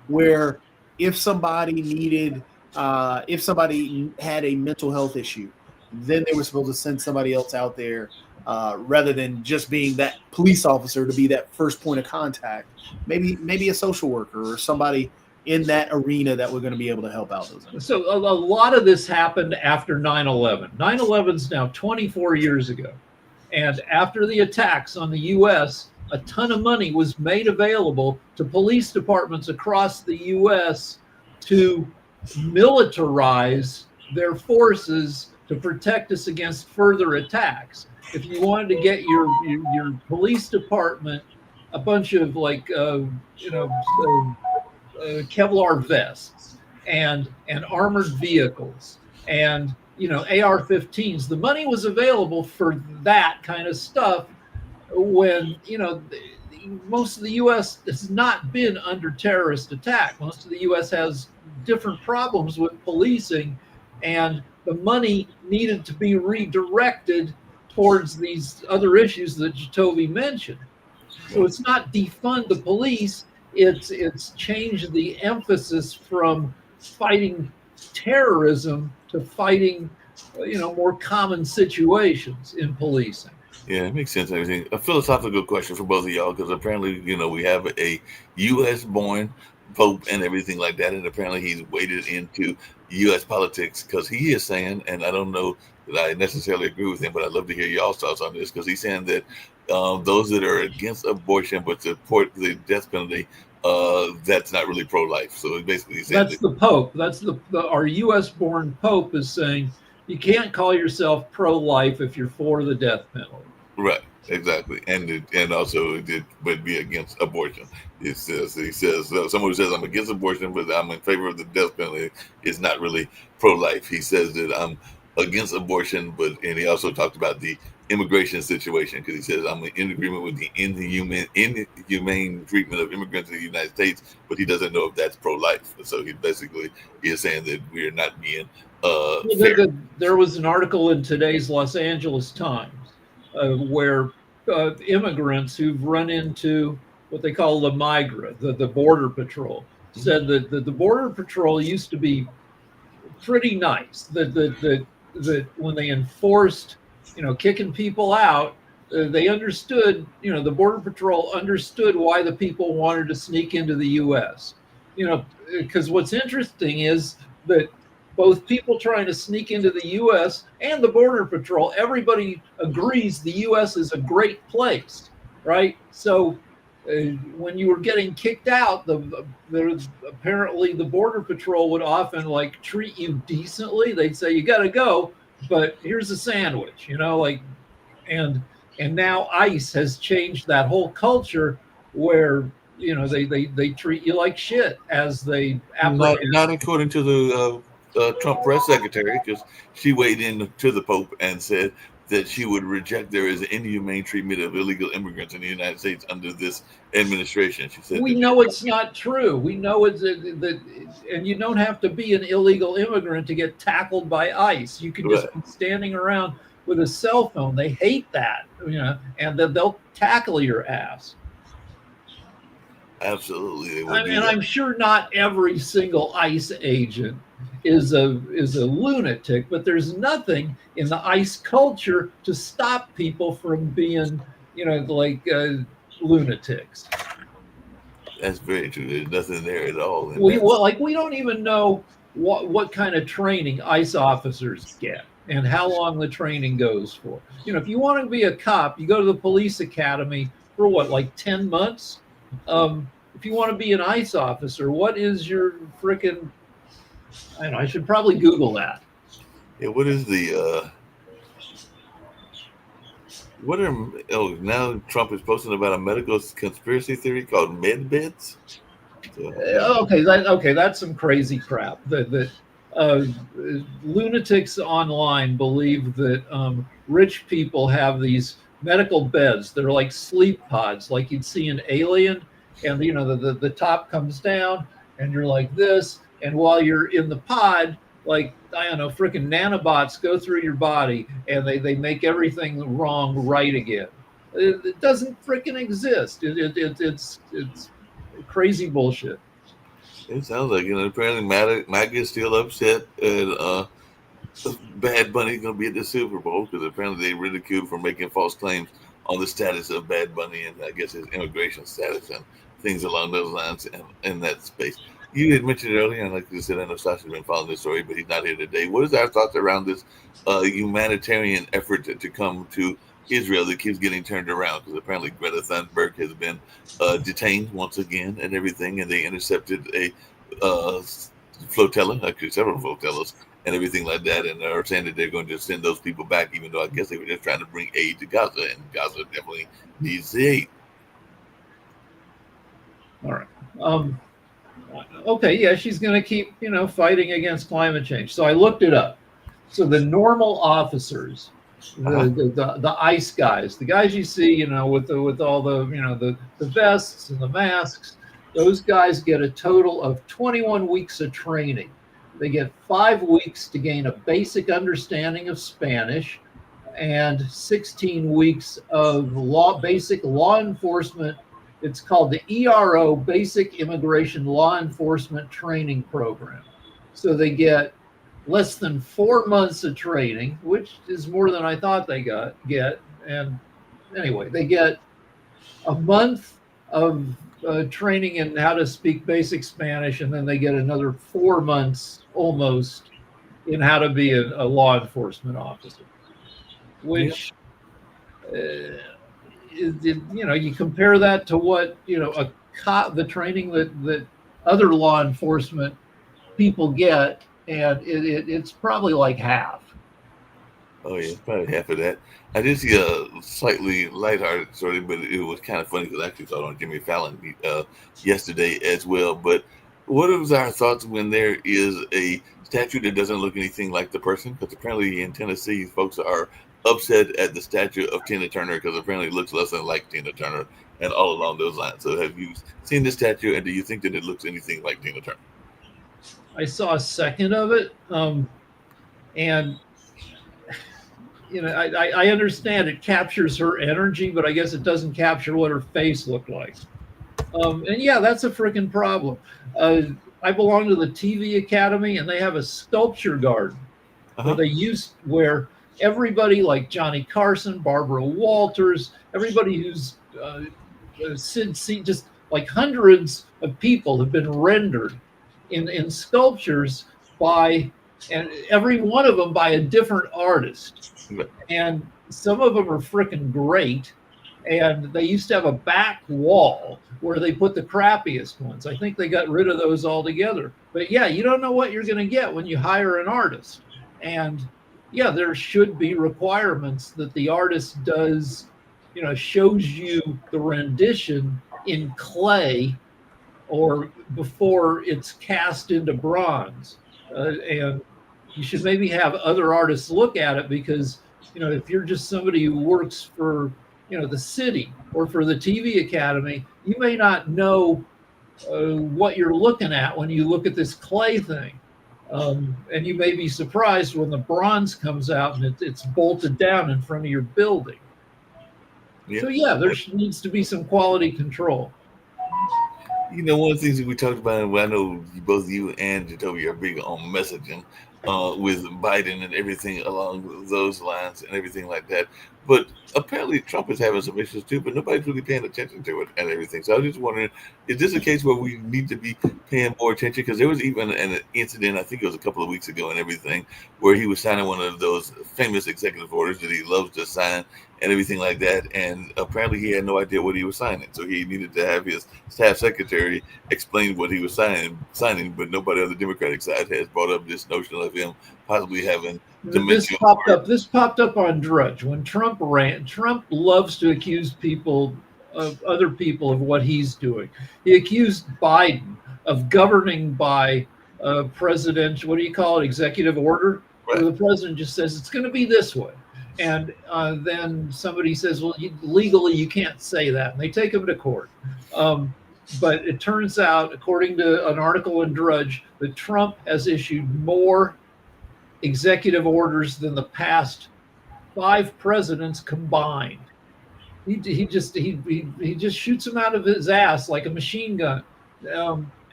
where if somebody needed if somebody had a mental health issue, then they were supposed to send somebody else out there rather than just being that police officer to be that first point of contact. Maybe a social worker or somebody in that arena that we're going to be able to help out those. So a lot of this happened after 9/11. 9/11 is now 24 years ago. And after the attacks on the U.S., a ton of money was made available to police departments across the U.S. to militarize their forces to protect us against further attacks. If you wanted to get your police department a bunch of Kevlar vests and armored vehicles and AR-15s, the money was available for that kind of stuff when most of the U.S. has not been under terrorist attack. Most of the U.S. has different problems with policing, and the money needed to be redirected towards these other issues that Jacoby mentioned. So it's not defund the police, it's changed the emphasis from fighting terrorism to fighting more common situations in policing. Yeah, it makes sense. Everything. A philosophical question for both of y'all, because apparently, we have a U.S. born Pope and everything like that, and apparently he's waded into U.S. politics because he is saying, and I don't know that I necessarily agree with him, but I'd love to hear y'all's thoughts on this, because he's saying that those that are against abortion but support the death penalty, that's not really pro-life. So basically, that's the Pope. That's our U.S. born Pope is saying you can't call yourself pro-life if you're for the death penalty. Right, exactly, and also it would be against abortion. He says someone who says I'm against abortion but I'm in favor of the death penalty is not really pro-life. He says that I'm against abortion, and he also talked about the immigration situation, because he says I'm in agreement with the inhumane treatment of immigrants in the United States, but he doesn't know if that's pro-life. So he basically is saying that we are not being fair. There was an article in today's Los Angeles Times where immigrants who've run into what they call the migra, the border patrol, said that the border patrol used to be pretty nice. That when they enforced, kicking people out, they understood. The border patrol understood why the people wanted to sneak into the U.S. Because what's interesting is that both people trying to sneak into the U.S. and the Border Patrol, everybody agrees the U.S. is a great place, right? So when you were getting kicked out, apparently the Border Patrol would often treat you decently. They'd say, you got to go, but here's a sandwich, and now ICE has changed that whole culture where they treat you like shit as they not according to the Trump press secretary, because she weighed in to the Pope and said that she would reject there is inhumane treatment of illegal immigrants in the United States under this administration. She said, we know it's not true. We know it's that, and you don't have to be an illegal immigrant to get tackled by ICE. You can just be standing around with a cell phone. They hate that, and they'll tackle your ass. Absolutely. And I'm sure not every single ICE agent is a lunatic, but there's nothing in the ICE culture to stop people from being, lunatics. That's very true. There's nothing there at all. We don't even know what kind of training ICE officers get and how long the training goes for. If you want to be a cop, you go to the police academy for 10 months. If you want to be an ICE officer, what is your frickin'? I don't know. I should probably Google that. Yeah, what is the? Now Trump is posting about a medical conspiracy theory called med beds. So, Okay, that's some crazy crap. That lunatics online believe that rich people have these medical beds. They're like sleep pods, like you'd see in Alien, and the top comes down, and you're like this, and while you're in the pod, like I don't know, freaking nanobots go through your body and they make everything wrong right again. It doesn't freaking exist. It's crazy bullshit. It sounds like apparently Matt is still upset, and Bad Bunny going to be at the Super Bowl because apparently they ridiculed for making false claims on the status of Bad Bunny and I guess his immigration status and things along those lines in that space. You had mentioned earlier, and like you said, I know Sasha's been following this story, but he's not here today. What is our thoughts around this humanitarian effort to come to Israel that keeps getting turned around? Because apparently Greta Thunberg has been detained once again and everything, and they intercepted a uh, flotilla, actually several flotillas, and everything like that, and are saying that they're going to send those people back, even though I guess they were just trying to bring aid to Gaza, and Gaza definitely needs the aid. All right. Okay, yeah, she's going to keep, fighting against climate change. So I looked it up. So the normal officers, the ICE guys, the guys you see, with all the, the vests and the masks, those guys get a total of 21 weeks of training. They get 5 weeks to gain a basic understanding of Spanish and 16 weeks of basic law enforcement. It's called the ERO, Basic Immigration Law Enforcement Training Program. So they get less than 4 months of training, which is more than I thought they get. And anyway, they get a month of training in how to speak basic Spanish, and then they get another 4 months almost in how to be a law enforcement officer, which you compare that to what the training that other law enforcement people get, and it's probably like half. Oh yeah, probably half of that. I did see a slightly lighthearted story, but it was kind of funny because I actually saw it on Jimmy Fallon yesterday as well. But what is our thoughts when there is a statue that doesn't look anything like the person? Because apparently in Tennessee, folks are upset at the statue of Tina Turner because apparently it looks less than like Tina Turner and all along those lines. So have you seen the statue, and do you think that it looks anything like Tina Turner? I saw a second of it, and I understand it captures her energy, but I guess it doesn't capture what her face looked like. And yeah, that's a freaking problem. I belong to the TV Academy, and they have a sculpture garden where everybody like Johnny Carson, Barbara Walters, everybody who's just like hundreds of people have been rendered in sculptures and every one of them by a different artist. And some of them are freaking great. And they used to have a back wall where they put the crappiest ones. I think they got rid of those altogether. But yeah, you don't know what you're going to get when you hire an artist. And yeah, there should be requirements that the artist does, shows you the rendition in clay or before it's cast into bronze. And you should maybe have other artists look at it, because if you're just somebody who works for the city or for the TV Academy, you may not know what you're looking at when you look at this clay thing, and you may be surprised when the bronze comes out and it's bolted down in front of your building. So yeah, there needs to be some quality control. One of the things that we talked about, and I know both you and Jacoby are big on messaging with Biden and everything along those lines and everything like that. But apparently Trump is having some issues too, but nobody's really paying attention to it and everything. So I was just wondering, is this a case where we need to be paying more attention? Because there was even an incident, I think it was a couple of weeks ago and everything, where he was signing one of those famous executive orders that he loves to sign and everything like that. And apparently he had no idea what he was signing. So he needed to have his staff secretary explain what he was signing, but nobody on the Democratic side has brought up this notion of him possibly having dementia. This popped up on Drudge when Trump ran. Trump loves to accuse other people of what he's doing. He accused Biden of governing by presidential, what do you call it, executive order, right, where the president just says it's going to be this way. And then somebody says, well, legally you can't say that. And they take him to court. But it turns out, according to an article in Drudge, that Trump has issued more executive orders than the past 5 presidents combined. He just shoots them out of his ass like a machine gun,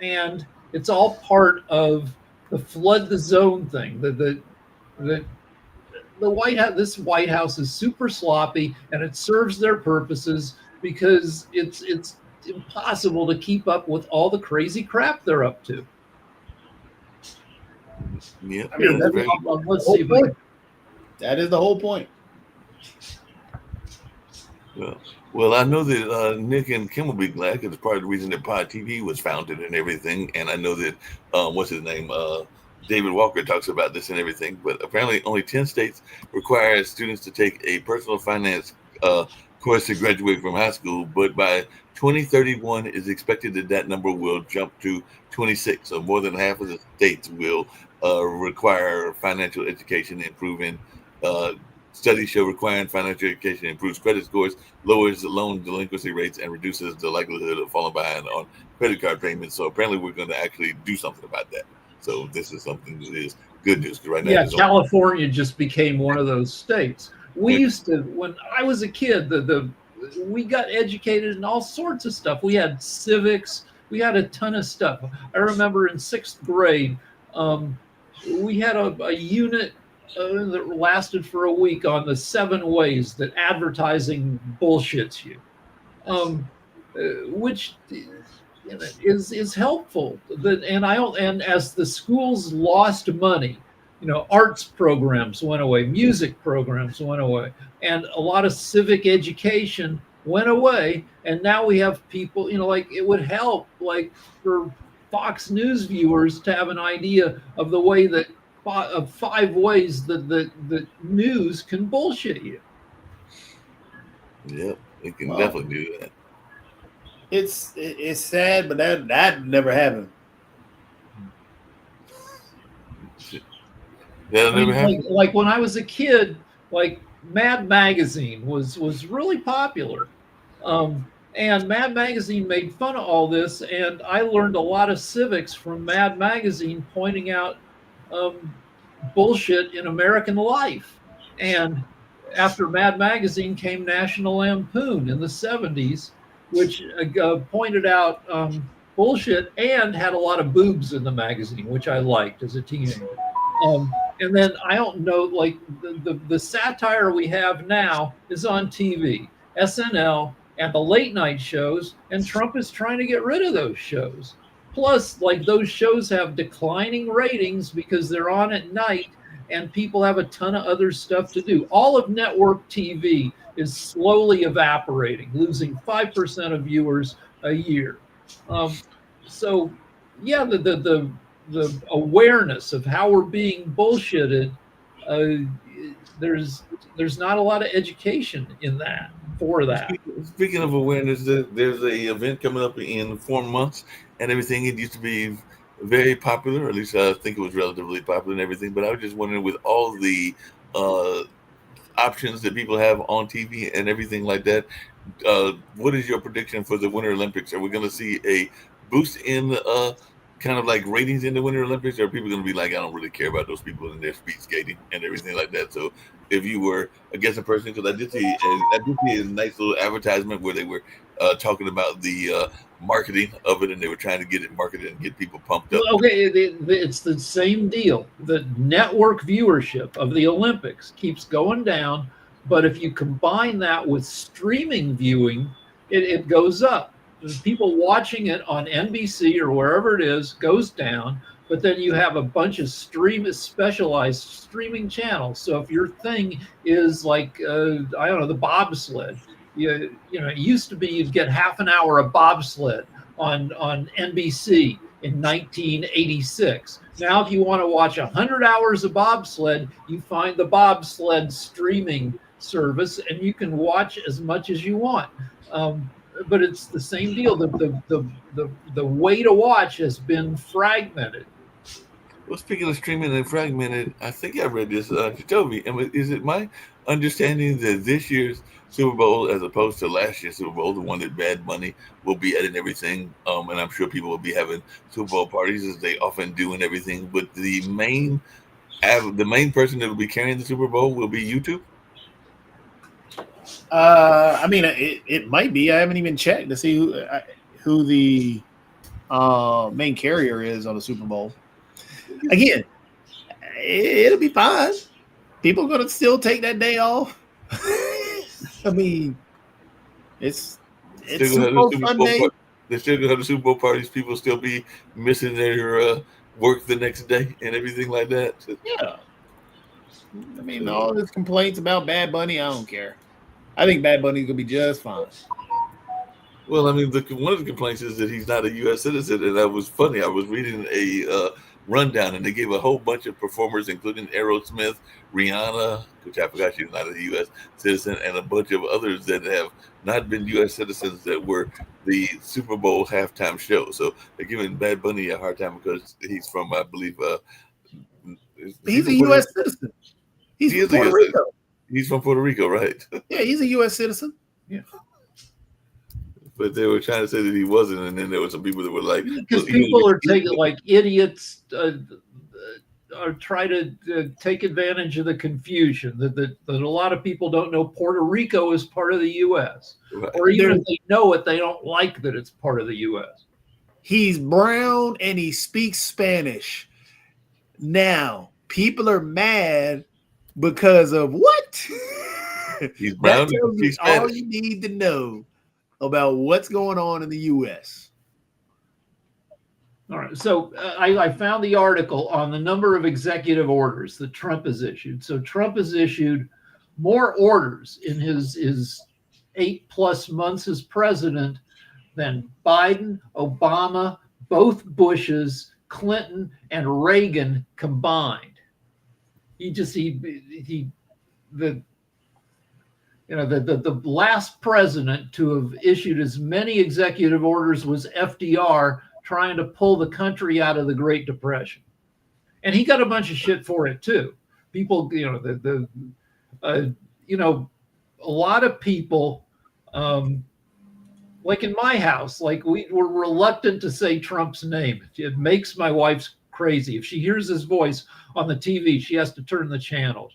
and it's all part of the flood the zone thing. The White House, this White House is super sloppy, and it serves their purposes because it's impossible to keep up with all the crazy crap they're up to. Yeah, I mean, that's very, Let's see. That is the whole point. well, I know that Nick and Kim will be glad because it's part of the reason that Pod TV was founded and everything. And I know that what's his name, David Walker talks about this and everything. But apparently, only 10 states require students to take a personal finance course to graduate from high school. But by 2031, it's expected that that number will jump to 26. So more than half of the states will require financial education, improving. Studies show requiring financial education improves credit scores, lowers the loan delinquency rates, and reduces the likelihood of falling behind on credit card payments. So apparently, we're going to actually do something about that. So this is something that is good news. Right now, yeah, California just became one of those states. We used to, when I was a kid, we got educated in all sorts of stuff. We had civics. We had a ton of stuff. I remember in 6th grade, we had a unit that lasted for a week on the 7 ways that advertising bullshits you, which is helpful. And as the schools lost money, arts programs went away, music programs went away, and a lot of civic education went away. And now we have people, like it would help, like for Fox News viewers to have an idea of the way that of 5 ways that the news can bullshit you. Yep, it can definitely do that. It's sad, but that never happened. That'll never happen. Like when I was a kid, like Mad Magazine was really popular. And Mad Magazine made fun of all this, and I learned a lot of civics from Mad Magazine pointing out bullshit in American life. And after Mad Magazine came National Lampoon in the 70s, which pointed out bullshit and had a lot of boobs in the magazine, which I liked as a teenager. And then I don't know, like the satire we have now is on TV, SNL, and the late night shows, and Trump is trying to get rid of those shows. Plus, like those shows have declining ratings because they're on at night and people have a ton of other stuff to do. All of network TV is slowly evaporating, losing 5% of viewers a year. So, yeah, the awareness of how we're being bullshitted, there's not a lot of education in that. For that. Speaking of awareness, there's a event coming up in 4 months and everything. It used to be very popular, or at least I think it was relatively popular and everything. But I was just wondering, with all the options that people have on TV and everything like that, what is your prediction for the Winter Olympics? Are we going to see a boost in kind of like ratings in the Winter Olympics, or are people going to be like, I don't really care about those people and their speed skating and everything like that? So if you were a guest person, because I did see a nice little advertisement where they were talking about the marketing of it, and they were trying to get it marketed and get people pumped up. Okay, it's the same deal. The network viewership of the Olympics keeps going down, but if you combine that with streaming viewing, it goes up. People watching it on NBC or wherever it is goes down, but then you have a bunch of specialized streaming channels. So if your thing is like, I don't know, the bobsled, it used to be you'd get half an hour of bobsled on NBC in 1986. Now, if you want to watch 100 hours of bobsled, you find the bobsled streaming service, and you can watch as much as you want. But it's the same deal. The way to watch has been fragmented. Well, speaking of streaming and fragmented, I think I read this. Jacoby, is it my understanding that this year's Super Bowl as opposed to last year's Super Bowl, the one that Bad Bunny will be at and everything. And I'm sure people will be having Super Bowl parties as they often do and everything. But the main person that will be carrying the Super Bowl will be YouTube. I mean, it might be. I haven't even checked to see who the main carrier is on the Super Bowl. Again, it'll be fine. People are going to still take that day off. I mean, it's Super Bowl Sunday. They're still going to have the Super Bowl parties. People still be missing their work the next day and everything like that. So, yeah. I mean, all this complaints about Bad Bunny, I don't care. I think Bad Bunny's going to be just fine. Well, I mean, one of the complaints is that he's not a U.S. citizen, and that was funny. I was reading a rundown, and they gave a whole bunch of performers, including Aerosmith, Rihanna, which I forgot she was not a U.S. citizen, and a bunch of others that have not been U.S. citizens that were the Super Bowl halftime show. So they're giving Bad Bunny a hard time because he's from, I believe, he's a U.S. citizen. He's from Puerto Rico. He's from Puerto Rico, right? Yeah, he's a U.S. citizen. Yeah. But they were trying to say that he wasn't, and then there were some people that were like, because people are taking like idiots are trying to take advantage of the confusion that a lot of people don't know Puerto Rico is part of the U.S. Right. Or even if they know it, they don't like that it's part of the U.S. He's brown and he speaks Spanish. Now people are mad because of what? He's brown. That tells you all you need to know about what's going on in the U.S. All right. So I found the article on the number of executive orders that Trump has issued. So Trump has issued more orders in his 8+ months as president than Biden, Obama, both Bushes, Clinton, and Reagan combined. The last president to have issued as many executive orders was FDR, trying to pull the country out of the Great Depression. And he got a bunch of shit for it too. People, a lot of people, like in my house, like we were reluctant to say Trump's name. It makes my wife crazy. If she hears his voice on the TV, she has to turn the channels.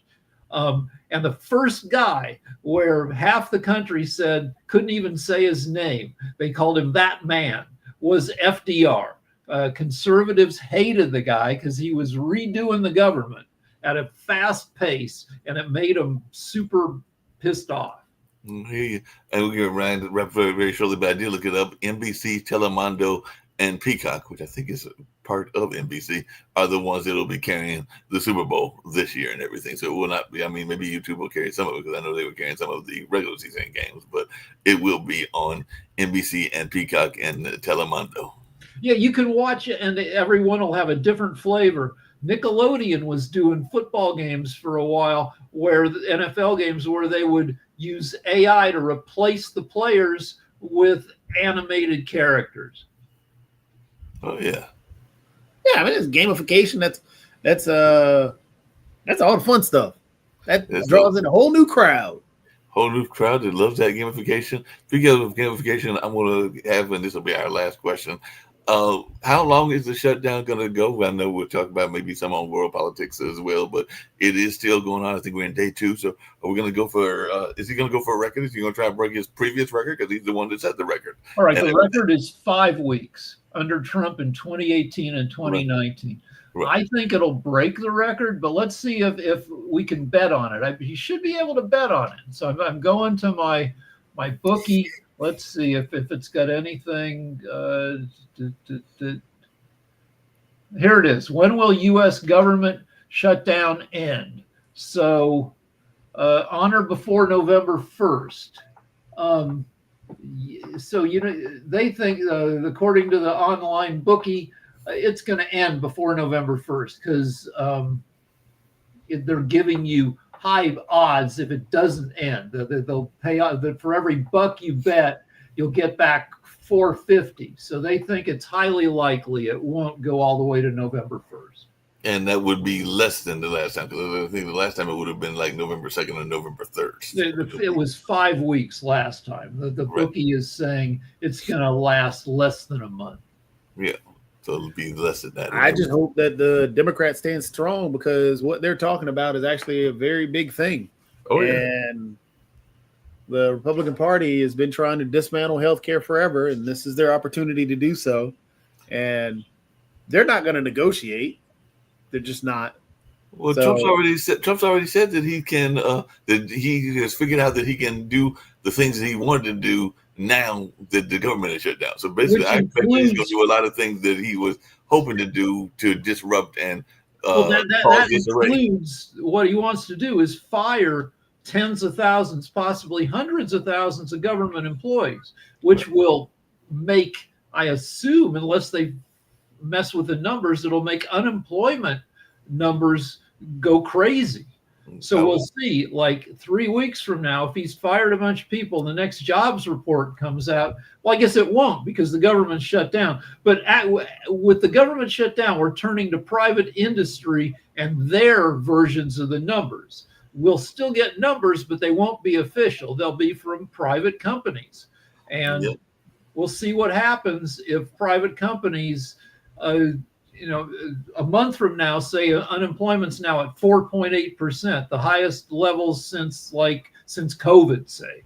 And the first guy where half the country said couldn't even say his name, they called him that man, was FDR. Conservatives hated the guy because he was redoing the government at a fast pace, and it made them super pissed off. And we're going to wrap very, very shortly, but I did look it up. NBC, Telemundo, and Peacock, which I think is part of NBC, are the ones that will be carrying the Super Bowl this year and everything. So it will not be, I mean, maybe YouTube will carry some of it because I know they were carrying some of the regular season games, but it will be on NBC and Peacock and Telemundo. Yeah, you can watch it and everyone will have a different flavor. Nickelodeon was doing football games for a while, where the NFL games where they would use AI to replace the players with animated characters. Oh yeah. Yeah, I mean it's gamification. That's all the fun stuff. That draws in a whole new crowd. Whole new crowd that loves that gamification. Speaking of gamification, I'm gonna have, and this will be our last question. How long is the shutdown going to go? I know we'll talk about maybe some on world politics as well, but it is still going on. I think we're in day 2. So are we going to go for, is he going to go for a record? Is he going to try and break his previous record? Because he's the one that set the record. All right. The record is 5 weeks under Trump in 2018 and 2019. Right. I think it'll break the record, but let's see if we can bet on it. He should be able to bet on it. So I'm going to my bookie. Let's see if it's got anything. Here it is. When will U.S. government shutdown end? So on or before November 1st. So, they think, according to the online bookie, it's going to end before November 1st because they're giving you high odds if it doesn't end. They'll pay out that for every buck you bet, you'll get back $4.50. So they think it's highly likely it won't go all the way to November 1st. And that would be less than the last time, because I think the last time it would have been like November 2nd or November 3rd. It was 5 weeks last time. The Right. bookie is saying it's going to last less than a month. Yeah. So it'll be less than that. I just hope that the Democrats stand strong, because what they're talking about is actually a very big thing. Oh, yeah. And the Republican Party has been trying to dismantle healthcare forever, and this is their opportunity to do so. And they're not going to negotiate. They're just not. Well, So- Trump's already said that he can that he has figured out that he can do the things that he wanted to do now that the government is shut down. So basically, Which I expect he's going includes- to do a lot of things that he was hoping to do to disrupt and Well, that cause disarray. includes what he wants to do is fire tens of thousands, possibly hundreds of thousands of government employees, which will make, I assume, unless they mess with the numbers, it'll make unemployment numbers go crazy. So we'll see, like 3 weeks from now, if he's fired a bunch of people, the next jobs report comes out. Well, I guess it won't, because the government's shut down. But with the government shut down, we're turning to private industry and their versions of the numbers. We'll still get numbers, but they won't be official. They'll be from private companies. And Yep. we'll see what happens if private companies, a month from now, say unemployment's now at 4.8%, the highest levels since COVID, say.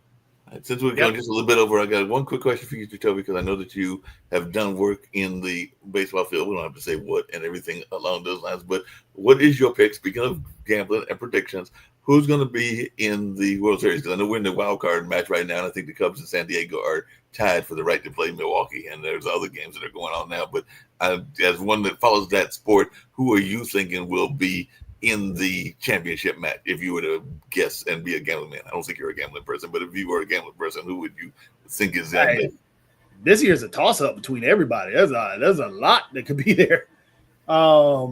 Since we're going just a little bit over, I got one quick question for you, Toby, because I know that you have done work in the baseball field. We don't have to say what and everything along those lines, but what is your pick? Speaking of gambling and predictions, who's going to be in the World Series? Because I know we're in the wild card match right now, and I think the Cubs and San Diego are tied for the right to play Milwaukee, and there's other games that are going on now. But as one that follows that sport, who are you thinking will be in the championship match if you were to guess and be a gambling man? I don't think you're a gambling person, but if you were a gambling person, who would you think is that? Hey, this year's a toss-up between everybody. There's a lot that could be there. I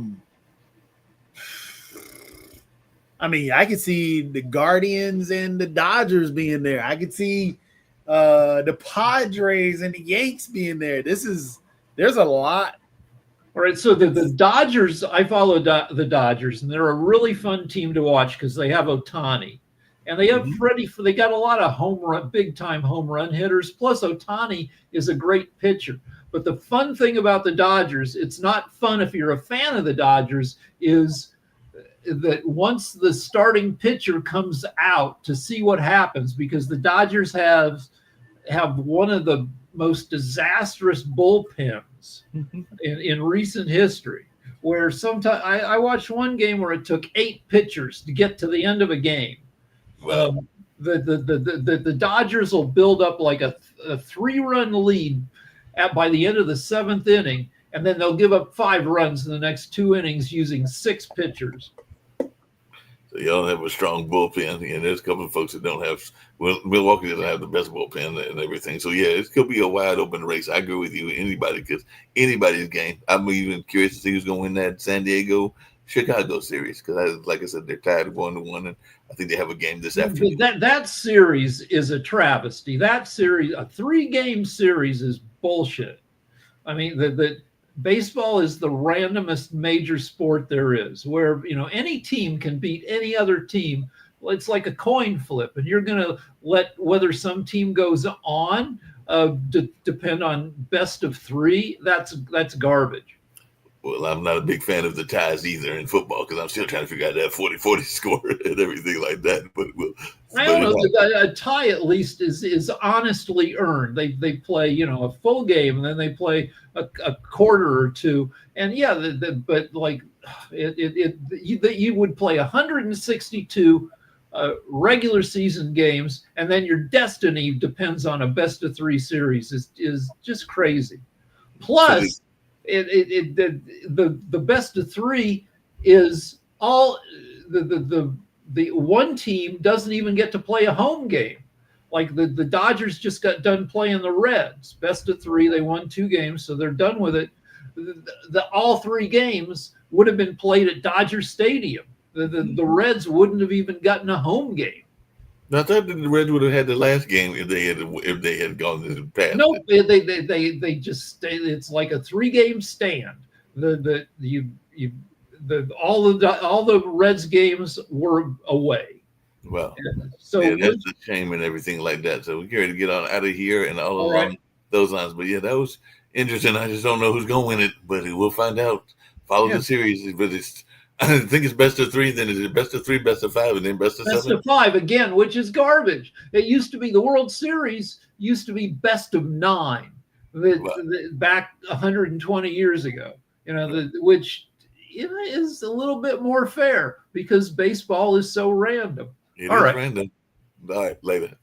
mean, I could see the Guardians and the Dodgers being there. I could see the Padres and the Yanks being there. There's a lot. All right, so the Dodgers, I follow the Dodgers, and they're a really fun team to watch because they have Ohtani, and they have Freddie. They got a lot of big time home run hitters. Plus, Ohtani is a great pitcher. But the fun thing about the Dodgers, it's not fun if you're a fan of the Dodgers, is that once the starting pitcher comes out, to see what happens, because the Dodgers have one of the most disastrous bullpens in recent history, where sometimes I watched one game where it took 8 pitchers to get to the end of a game. Well, The Dodgers will build up like a 3-run lead by the end of the 7th inning, and then they'll give up 5 runs in the next 2 innings using 6 pitchers. so y'all have a strong bullpen, and there's a couple of folks that don't have. Well, Milwaukee doesn't have the best bullpen and everything. So yeah, it could be a wide open race. I agree with you. Anybody's game. I'm even curious to see who's going to win that San Diego Chicago series, because like I said, they're tied 1-1, and I think they have a game this afternoon. That series is a travesty. That series, a 3-game series, is bullshit. I mean, the baseball is the randomest major sport there is, where any team can beat any other team. It's like a coin flip, and you're going to let whether some team goes on depend on best of 3. That's garbage. Well, I'm not a big fan of the ties either in football, because I'm still trying to figure out that 40-40 score and everything like that. But I don't know. A tie at least is honestly earned. They play a full game, and then they play a quarter or 2, and but like you would play 162 regular season games, and then your destiny depends on a best of 3 series. Is just crazy. Plus, the best of 3 is all the one team doesn't even get to play a home game. Like the Dodgers just got done playing the Reds. Best of 3, they won 2 games, so they're done with it. All 3 games would have been played at Dodger Stadium. The Reds wouldn't have even gotten a home game. I thought the Reds would have had the last game if they had gone to the past. No, they just stay. It's like a 3-game stand. all the Reds games were away. Well, So yeah, that's a shame and everything like that. So we're ready to get on out of here and all along those lines. But yeah, that was interesting. I just don't know who's going to win it, but we'll find out. Follow the series. But I think it's best of 3, then it's best of 3, best of 5, and then best of 7. Best of 5 again, which is garbage. It used to be the World Series used to be best of 9 back 120 years ago. Which is a little bit more fair because baseball is so random. It is random. All right, later.